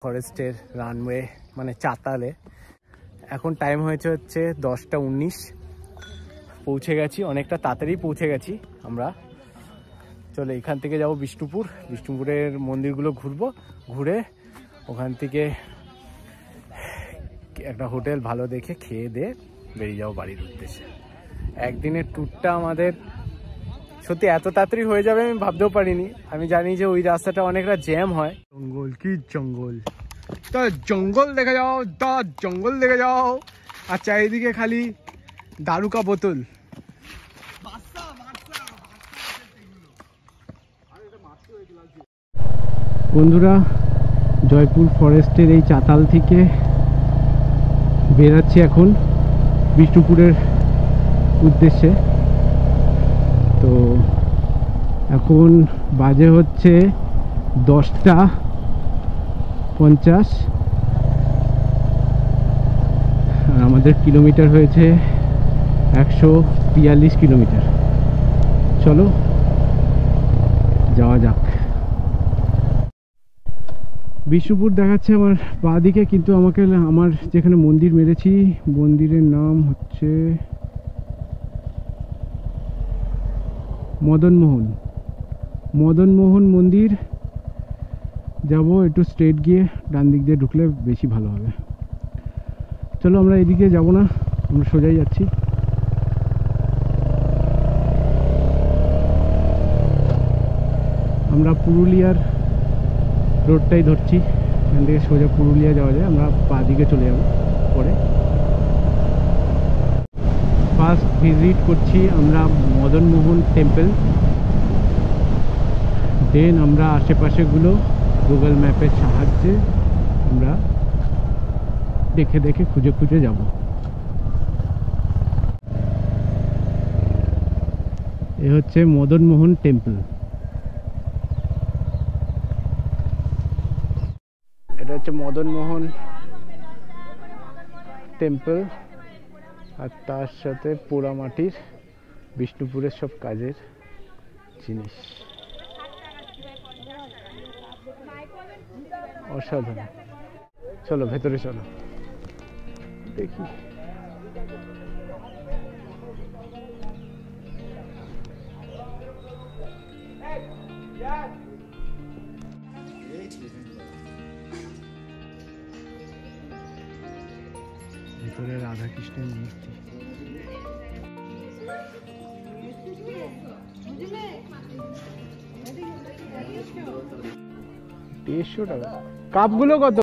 ফরেস্টের রানওয়ে মানে চাতালে। এখন টাইম হয়েছে হচ্ছে 10টা 19। পৌঁছে গেছি, অনেকটা তাড়াতাড়ি পৌঁছে গেছি আমরা। চলো এখান থেকে যাব বিষ্ণুপুর, বিষ্ণুপুরের মন্দিরগুলো ঘুরবো, ঘুরে ওখান থেকে একটা হোটেল ভালো দেখে খেয়ে দিয়ে বেরিয়ে যাবো বাড়ির উদ্দেশ্যে। একদিনের ট্যুরটা আমাদের সত্যি এত তাড়াতাড়ি হয়ে যাবে আমি ভাবতেও পারিনি। আমি জানি যে ওই রাস্তাটা অনেকটা জ্যাম হয়। জঙ্গল কি জঙ্গল, তা জঙ্গল দেখে যাও, তা জঙ্গল দেখে যাও, আর চারিদিকে খালি দারুকা বোতল। বন্ধুরা, জয়পুর ফরেস্টের এই চাতাল থেকে বেরাচ্ছি এখন বিষ্ণুপুরের উদ্দেশ্যে। তো এখন বাজে হচ্ছে 10টা 50 আর আমাদের কিলোমিটার হয়েছে 142 কিলোমিটার। চলো যাওয়া যাক। বিষ্ণুপুর দেখাচ্ছে আমার বাঁ দিকে, কিন্তু আমাকে আমার যেখানে মন্দির মেরেছি মন্দিরের নাম হচ্ছে মদনমোহন মন্দির। যাব একটু স্ট্রেট গিয়ে ডান দিক দিয়ে ঢুকলে বেশি ভালো হবে। চলো আমরা এদিকে যাব না, আমরা সোজাই যাচ্ছি। আমরা পুরুলিয়ার রোডটাই ধরছি, এখান থেকে সোজা পুরুলিয়া যাওয়া যায়। আমরা বাঁ দিকে চলে যাব পরে। ফার্স্ট ভিজিট করছি আমরা মদনমোহন টেম্পল, দেন আমরা আশেপাশেগুলো গুগল ম্যাপের সাহায্যে আমরা দেখে দেখে খুঁজে খুঁজে যাব। এ হচ্ছে মদনমোহন টেম্পল। এটা হচ্ছে মদনমোহন টেম্পল, আর তার সাথে পোড়ামাটির বিষ্ণুপুরের সব কাজের জিনিস। অসাধারণ। চলো ভেতরে চলো দেখি। ভেতরে রাধাকৃষ্ণের মূর্তি। 150 টাকা। কাপগুলো কত?